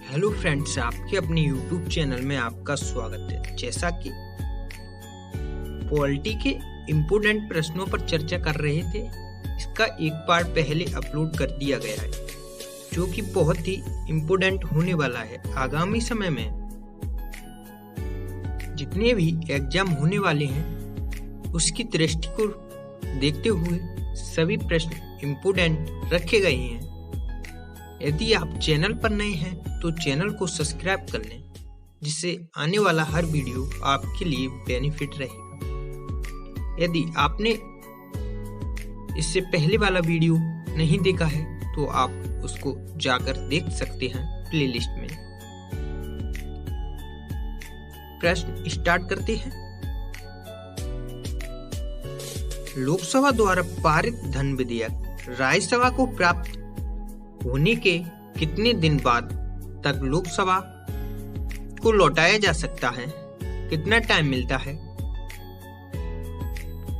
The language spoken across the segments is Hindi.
हेलो फ्रेंड्स, आपके अपने यूट्यूब चैनल में आपका स्वागत है। जैसा कि पॉलिटी के इम्पोर्टेंट प्रश्नों पर चर्चा कर रहे थे, इसका एक पार्ट पहले अपलोड कर दिया गया है जो कि बहुत ही इम्पोर्टेंट होने वाला है। आगामी समय में जितने भी एग्जाम होने वाले हैं उसकी दृष्टि को देखते हुए सभी प्रश्न इम्पोर्टेंट रखे गए हैं। यदि आप चैनल पर नए हैं तो चैनल को सब्सक्राइब कर लें, जिससे आने वाला हर वीडियो आपके लिए बेनिफिट रहेगा। यदि आपने इससे पहले वाला वीडियो नहीं देखा है तो आप उसको जाकर देख सकते हैं प्लेलिस्ट में। प्रश्न स्टार्ट करते हैं। लोकसभा द्वारा पारित धन विधेयक राज्यसभा को प्राप्त होने के कितने दिन बाद तक लोकसभा को लौटाया जा सकता है? कितना टाइम मिलता है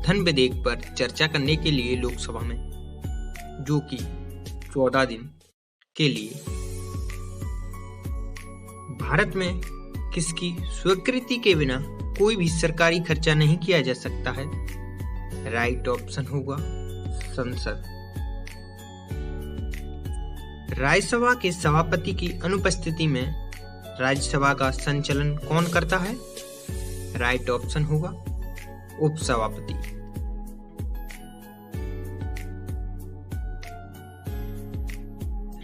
धन विधेयक पर चर्चा करने के लिए लोकसभा में, जो कि 14 दिन के लिए? भारत में किसकी स्वीकृति के बिना कोई भी सरकारी खर्चा नहीं किया जा सकता है? राइट ऑप्शन होगा संसद। राज्यसभा के सभापति की अनुपस्थिति में राज्यसभा का संचालन कौन करता है? राइट ऑप्शन होगा उपसभापति।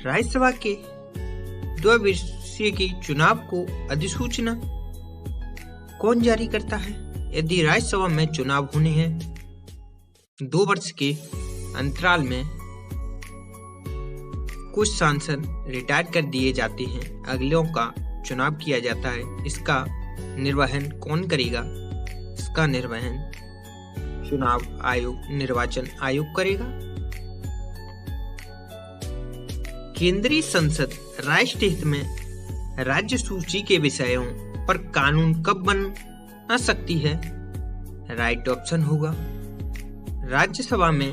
राज्यसभा के द्विवार्षिक के चुनाव को अधिसूचना कौन जारी करता है? यदि राज्यसभा में चुनाव होने हैं 2 वर्ष के अंतराल में कुछ सांसद रिटायर कर दिए जाते हैं, अगलों का चुनाव किया जाता है। इसका निर्वहन कौन करेगा? इसका निर्वहन चुनाव आयोग, निर्वाचन आयोग करेगा। केंद्रीय संसद राष्ट्रीय हित में राज्य सूची के विषयों पर कानून कब बना सकती है? राइट ऑप्शन होगा राज्यसभा में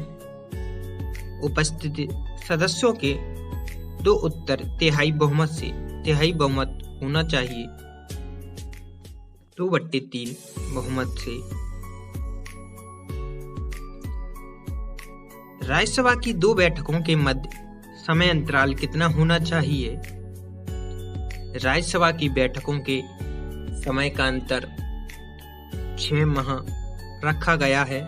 उपस्थित सदस्यों के 2 उत्तर तिहाई बहुमत होना चाहिए। 2/3 बहुमत से राज्यसभा की 2 बैठकों के मध्य समय अंतराल कितना होना चाहिए? राज्यसभा की बैठकों के समय का अंतर 6 माह रखा गया है।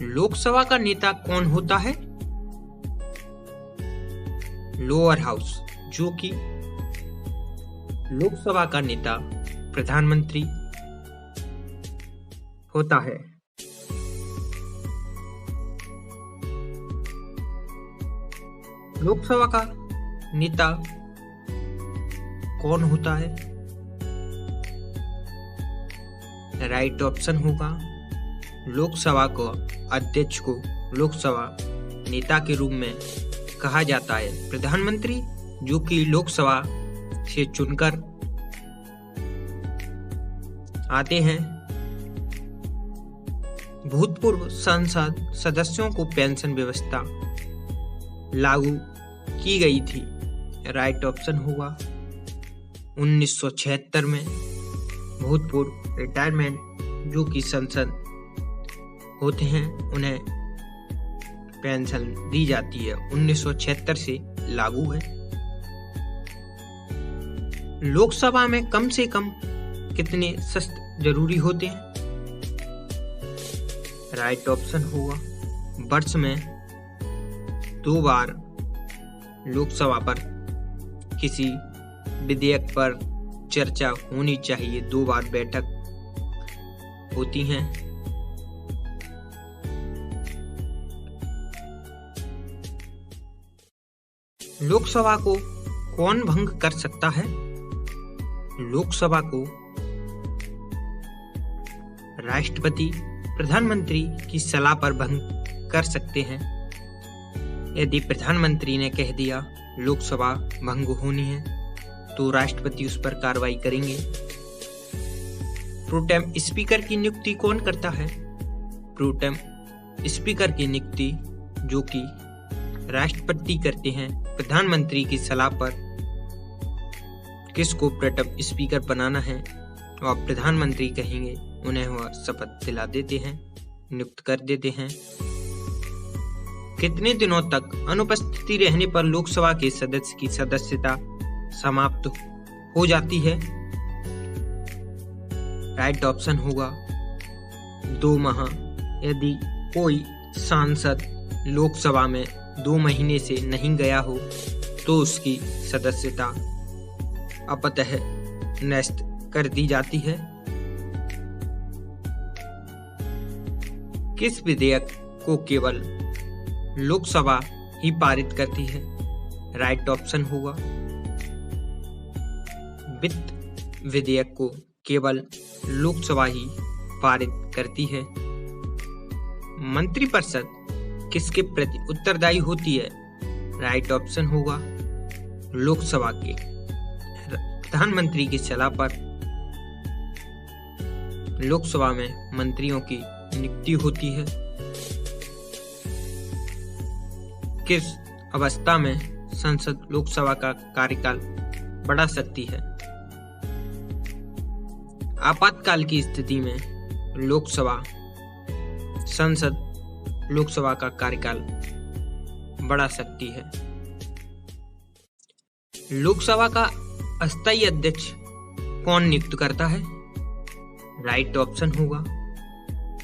लोकसभा का नेता कौन होता है? लोअर हाउस, जो कि लोकसभा का नेता प्रधानमंत्री होता है। लोकसभा का नेता कौन होता है? राइट ऑप्शन होगा लोकसभा को अध्यक्ष को लोकसभा नेता के रूप में कहा जाता है। प्रधानमंत्री, जो कि लोकसभा से चुनकर आते हैं। भूतपूर्व संसद सदस्यों को पेंशन व्यवस्था लागू की गई थी। राइट ऑप्शन होगा 1976 में भूतपूर्व रिटायरमेंट जो कि संसद होते हैं उन्हें पेंशन दी जाती है। 1976 से लागू है। लोकसभा में कम से कम कितने सदस्य जरूरी होते हैं? राइट ऑप्शन होगा वर्ष में 2 बार लोकसभा पर किसी विधेयक पर चर्चा होनी चाहिए। 2 बार बैठक होती हैं। लोकसभा को कौन भंग कर सकता है? लोकसभा को राष्ट्रपति प्रधानमंत्री की सलाह पर भंग कर सकते हैं। यदि प्रधानमंत्री ने कह दिया लोकसभा भंग होनी है तो राष्ट्रपति उस पर कार्रवाई करेंगे। प्रोटेम स्पीकर की नियुक्ति कौन करता है? प्रोटेम स्पीकर की नियुक्ति जो कि राष्ट्रपति करते हैं प्रधानमंत्री की सलाह पर किसको प्रोटेम स्पीकर बनाना है और प्रधानमंत्री कहेंगे उन्हें वह शपथ दिला देते हैं, नियुक्त कर देते हैं। कितने दिनों तक अनुपस्थिति रहने पर लोकसभा के सदस्य की सदस्यता समाप्त हो जाती है? राइट ऑप्शन होगा 2 माह। यदि कोई सांसद लोकसभा में 2 महीने से नहीं गया हो तो उसकी सदस्यता अपतः नष्ट कर दी जाती है। किस विधेयक को केवल लोकसभा ही पारित करती है? राइट ऑप्शन होगा वित्त विधेयक को केवल लोकसभा ही पारित करती है। मंत्रिपरिषद किसके प्रति उत्तरदायी होती है? राइट ऑप्शन होगा लोकसभा के प्रधानमंत्री की सलाह पर लोकसभा में मंत्रियों की नियुक्ति होती है। किस अवस्था में संसद लोकसभा का कार्यकाल बढ़ा सकती है? आपातकाल की स्थिति में संसद लोकसभा का कार्यकाल बढ़ा सकती है। लोकसभा का अस्थायी अध्यक्ष कौन नियुक्त करता है? राइट ऑप्शन होगा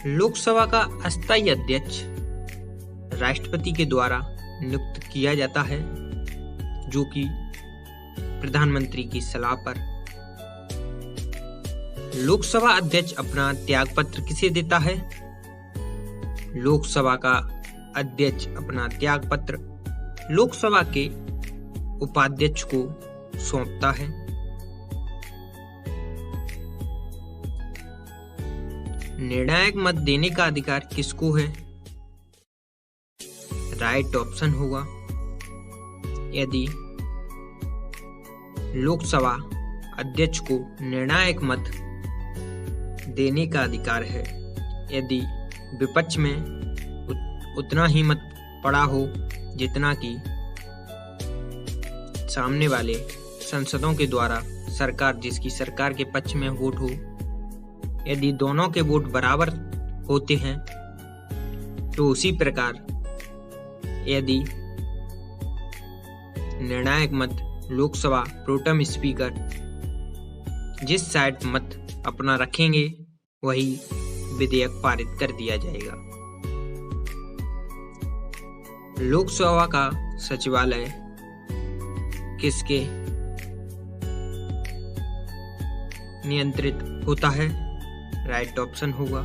लोकसभा का अस्थायी अध्यक्ष राष्ट्रपति के द्वारा नियुक्त किया जाता है, जो कि प्रधानमंत्री की सलाह पर। लोकसभा अध्यक्ष अपना त्यागपत्र किसे देता है? लोकसभा का अध्यक्ष अपना त्यागपत्र लोकसभा के उपाध्यक्ष को सौंपता है। निर्णायक मत देने का अधिकार किसको है? राइट ऑप्शन होगा यदि लोकसभा अध्यक्ष को निर्णायक मत देने का अधिकार है, यदि विपक्ष में उतना ही मत पड़ा हो जितना कि सामने वाले सांसदों के द्वारा जिसकी सरकार के पक्ष में वोट हो, यदि दोनों के वोट बराबर होते हैं तो उसी प्रकार यदि निर्णायक मत लोकसभा प्रोटेम स्पीकर जिस साइड मत अपना रखेंगे वही विधेयक पारित कर दिया जाएगा। लोकसभा का सचिवालय किसके नियंत्रित होता है? राइट ऑप्शन होगा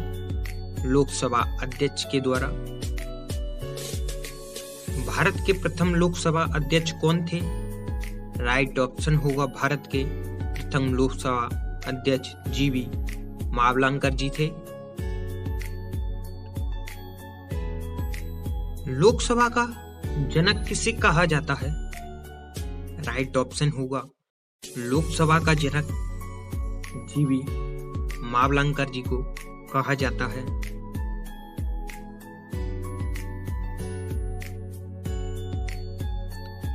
लोकसभा अध्यक्ष के द्वारा। भारत के प्रथम लोकसभा अध्यक्ष कौन थे? राइट ऑप्शन होगा भारत के प्रथम लोकसभा अध्यक्ष जीवी मावलंकर जी थे। लोकसभा का जनक किसे कहा जाता है? राइट ऑप्शन होगा लोकसभा का जनक जीवी मावलंकर जी को कहा जाता है।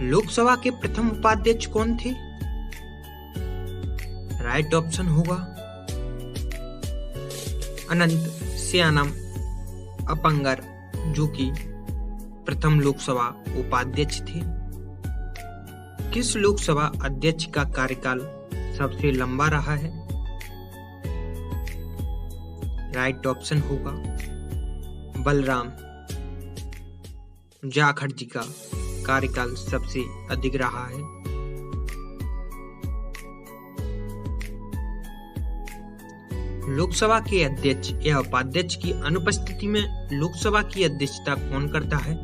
लोकसभा के प्रथम उपाध्यक्ष कौन थे? राइट ऑप्शन होगा अनंत श्यानम अपंगर, जो कि प्रथम लोकसभा उपाध्यक्ष थे। किस लोकसभा अध्यक्ष का कार्यकाल सबसे लंबा रहा है? राइट ऑप्शन होगा बलराम जाखड़ जी का कार्यकाल सबसे अधिक रहा है। लोकसभा के अध्यक्ष या उपाध्यक्ष की अनुपस्थिति में लोकसभा की अध्यक्षता कौन करता है?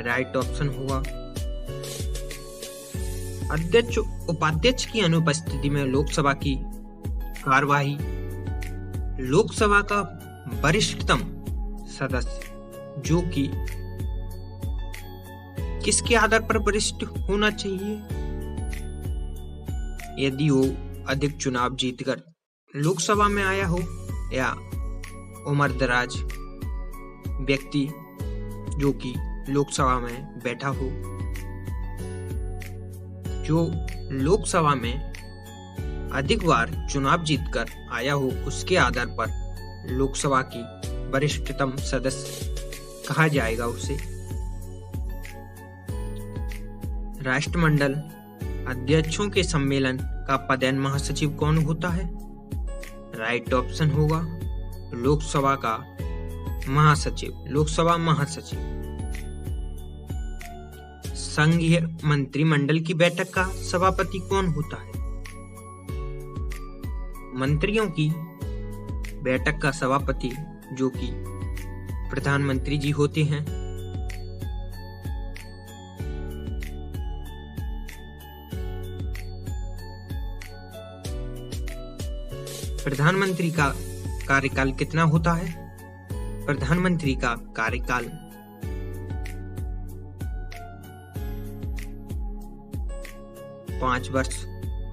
राइट ऑप्शन होगा अध्यक्ष उपाध्यक्ष की अनुपस्थिति में लोकसभा की कार्यवाही लोकसभा का वरिष्ठतम सदस्य, जो कि किसके आधार पर वरिष्ठ होना चाहिए? यदि वो अधिक चुनाव जीतकर लोकसभा में आया हो या उम्र दराज व्यक्ति जो कि लोकसभा में बैठा हो, जो लोकसभा में अधिक बार चुनाव जीतकर आया हो, उसके आधार पर लोकसभा की वरिष्ठतम सदस्य कहा जाएगा उसे। राष्ट्रमंडल अध्यक्षों के सम्मेलन का पदेन महासचिव कौन होता है? राइट ऑप्शन होगा लोकसभा का महासचिव, लोकसभा महासचिव। संघीय मंत्रिमंडल की बैठक का सभापति कौन होता है? मंत्रियों की बैठक का सभापति जो कि प्रधानमंत्री जी होते हैं। प्रधानमंत्री का कार्यकाल कितना होता है? प्रधानमंत्री का कार्यकाल 5 वर्ष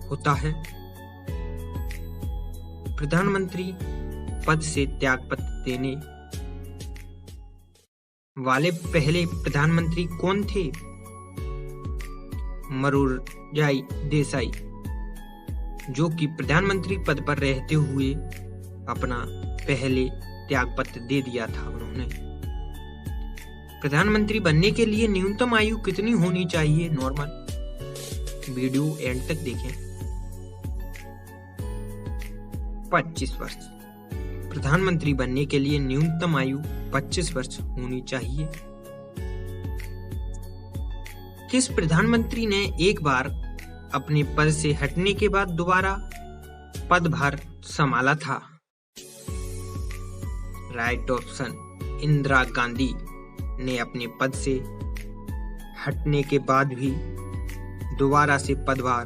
होता है। प्रधानमंत्री पद से त्यागपत्र देने वाले पहले प्रधानमंत्री कौन थे? मोरारजी देसाई, जो कि प्रधानमंत्री पद पर रहते हुए अपना पहले त्यागपत्र दे दिया था उन्होंने। प्रधानमंत्री बनने के लिए न्यूनतम आयु कितनी होनी चाहिए? नॉर्मल, वीडियो एंड तक देखें। 25 वर्ष। प्रधानमंत्री बनने के लिए न्यूनतम आयु 25 वर्ष होनी चाहिए। किस प्रधानमंत्री ने एक बार अपने पद से हटने के बाद दोबारा पदभार संभाला था? राइट ऑप्शन इंदिरा गांधी ने अपने पद से हटने के बाद भी दोबारा से पदभार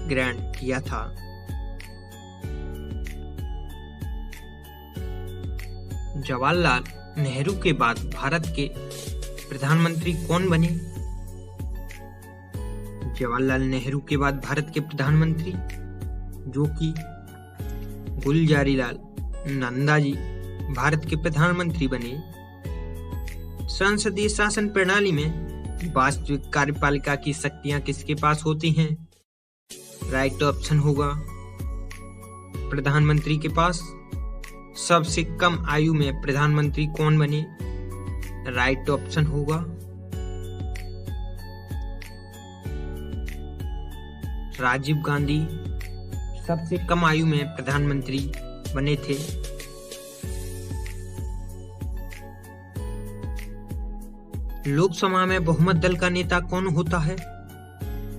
ग्रहण किया था। जवाहरलाल नेहरू के बाद भारत के प्रधानमंत्री कौन बने? जवाहरलाल नेहरू के बाद भारत के प्रधानमंत्री जो कि गुलजारीलाल नंदा जी भारत के प्रधानमंत्री बने। संसदीय शासन प्रणाली में वास्तविक कार्यपालिका की शक्तियां किसके पास होती हैं? राइट ऑप्शन होगा प्रधानमंत्री के पास। सबसे कम आयु में प्रधानमंत्री कौन बने? राइट ऑप्शन होगा राजीव गांधी सबसे कम आयु में प्रधानमंत्री बने थे। लोकसभा में बहुमत दल का नेता कौन होता है?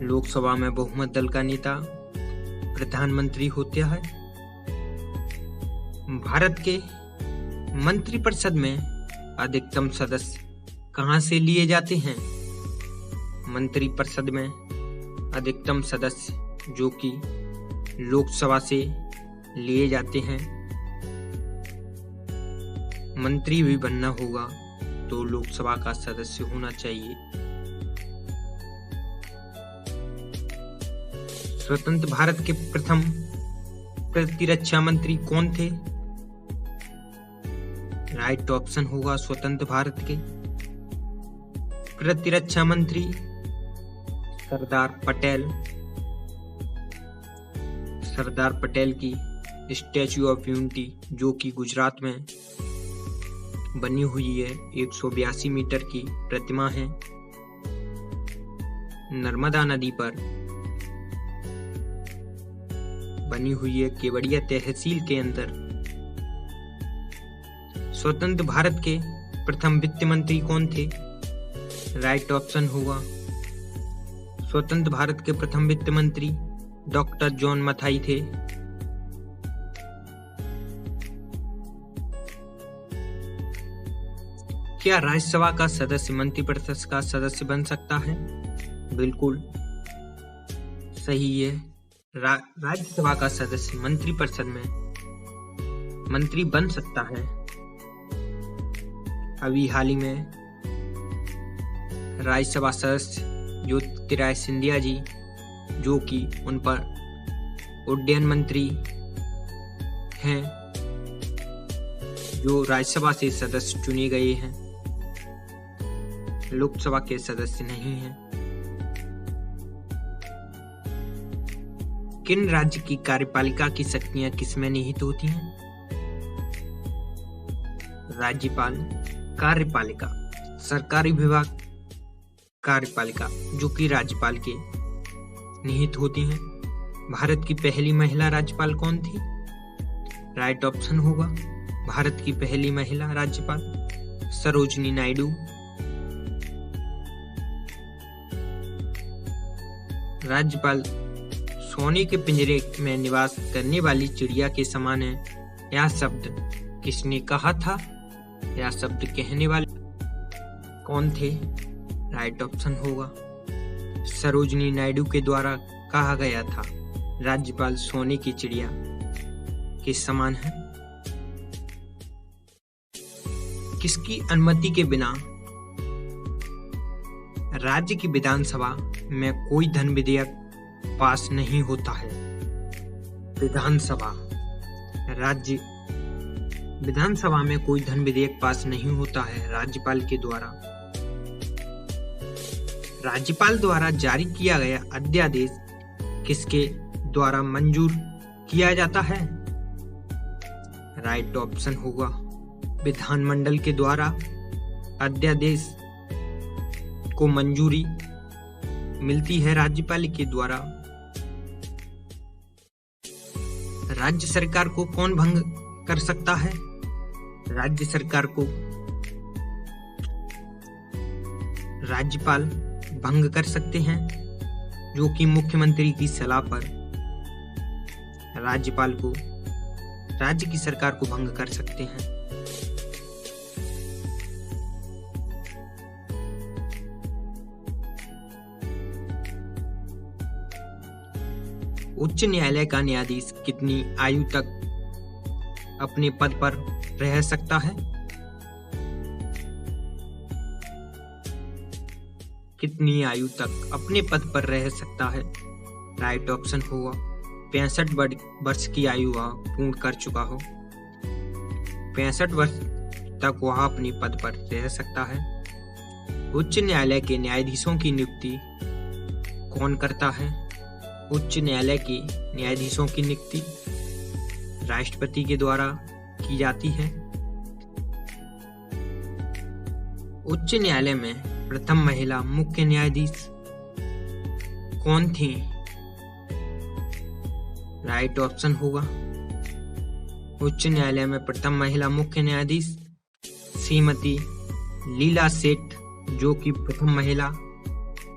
लोकसभा में बहुमत दल का नेता प्रधानमंत्री होता है। भारत के मंत्रिपरिषद में अधिकतम सदस्य कहां से लिए जाते हैं? मंत्रिपरिषद में अधिकतम सदस्य जो कि लोकसभा से लिए जाते हैं। मंत्री भी बनना होगा तो लोकसभा का सदस्य होना चाहिए। स्वतंत्र भारत के प्रथम प्रतिरक्षा मंत्री कौन थे? राइट ऑप्शन होगा स्वतंत्र भारत के प्रतिरक्षा मंत्री सरदार पटेल। सरदार पटेल की स्टैच्यू ऑफ यूनिटी जो कि गुजरात में बनी हुई है, 182 मीटर की प्रतिमा है, नर्मदा नदी पर बनी हुई है, केवड़िया तहसील के अंदर। स्वतंत्र भारत के प्रथम वित्त मंत्री कौन थे? राइट ऑप्शन होगा स्वतंत्र भारत के प्रथम वित्त मंत्री डॉक्टर जॉन मथाई थे। क्या राज्यसभा का सदस्य मंत्रिपरिषद का सदस्य बन सकता है? बिल्कुल सही है। राज्यसभा का सदस्य मंत्रिपरिषद में मंत्री बन सकता है। अभी हाल ही में राज्यसभा सदस्य ज्योतिरादित्य सिंधिया जी जो कि उन पर उड्डयन मंत्री हैं जो राज्यसभा से सदस्य चुने गए हैं, लोकसभा के सदस्य नहीं हैं। किन राज्य की कार्यपालिका की शक्तियां किसमें निहित होती हैं? राज्यपाल। कार्यपालिका सरकारी विभाग, कार्यपालिका जो कि राज्यपाल के निहित होती हैं। भारत की पहली महिला राज्यपाल कौन थी? राइट ऑप्शन होगा भारत की पहली महिला राज्यपाल सरोजिनी नायडू। राज्यपाल सोने के पिंजरे में निवास करने वाली चिड़िया के समान है। यह शब्द किसने कहा था? यह शब्द कहने वाले कौन थे? राइट ऑप्शन होगा सरोजिनी नायडू के द्वारा कहा गया था राज्यपाल सोने की चिड़िया के समान है। किसकी अनुमति के बिना राज्य की विधानसभा में कोई धन विधेयक पास नहीं होता है? विधानसभा राज्य विधानसभा में कोई धन विधेयक पास नहीं होता है राज्यपाल के द्वारा। राज्यपाल द्वारा जारी किया गया अध्यादेश किसके द्वारा मंजूर किया जाता है? राइट ऑप्शन होगा विधानमंडल के द्वारा अध्यादेश को मंजूरी मिलती है राज्यपाल के द्वारा। राज्य सरकार को कौन भंग कर सकता है? राज्य सरकार को राज्यपाल भंग कर सकते हैं, जो कि मुख्यमंत्री की सलाह पर राज्यपाल को राज्य की सरकार को भंग कर सकते हैं। उच्च न्यायालय का न्यायाधीश कितनी आयु तक अपने पद पर रह सकता है? कितनी आयु तक अपने पद पर रह सकता है? राइट ऑप्शन होगा 65 वर्ष की आयु वह पूर्ण कर चुका हो। 65 वर्ष तक वह अपने पद पर रह सकता है। उच्च न्यायालय के न्यायाधीशों की नियुक्ति कौन करता है? उच्च न्यायालय के न्यायाधीशों की नियुक्ति राष्ट्रपति के द्वारा की जाती है। उच्च न्यायालय में प्रथम महिला मुख्य न्यायाधीश कौन थी? राइट ऑप्शन होगा उच्च न्यायालय में प्रथम महिला मुख्य न्यायाधीश श्रीमती लीला सेठ, जो कि प्रथम महिला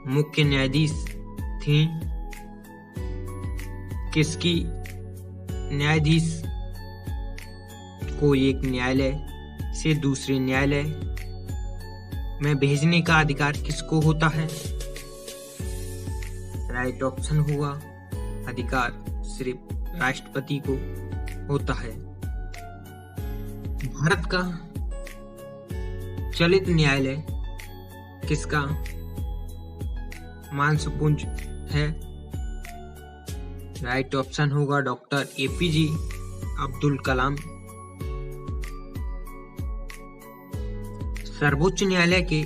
मुख्य न्यायाधीश थी। किसकी न्यायाधीश को एक न्यायालय से दूसरे न्यायालय में भेजने का अधिकार किसको होता है? राइट ऑप्शन होगा अधिकार सिर्फ राष्ट्रपति को होता है। भारत का चलित न्यायालय किसका मांसपुंज है? राइट ऑप्शन होगा डॉक्टर एपीजे अब्दुल कलाम। सर्वोच्च न्यायालय के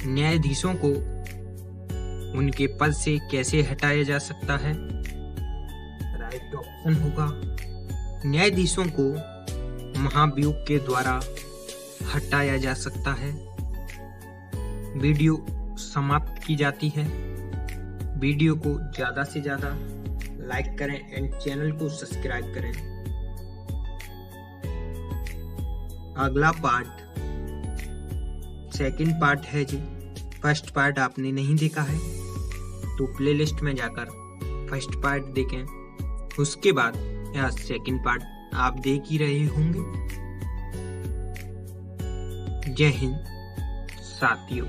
न्यायाधीशों को उनके पद से कैसे हटाया जा सकता है? राइट ऑप्शन होगा न्यायाधीशों को महाभियोग के द्वारा हटाया जा सकता है। वीडियो समाप्त की जाती है। वीडियो को ज्यादा से ज्यादा लाइक करें एंड चैनल को सब्सक्राइब करें। अगला पार्ट सेकंड पार्ट है जी। फर्स्ट पार्ट आपने नहीं देखा है तो प्लेलिस्ट में जाकर फर्स्ट पार्ट देखें, उसके बाद यह सेकंड पार्ट आप देख ही रहे होंगे। जय हिंद साथियों।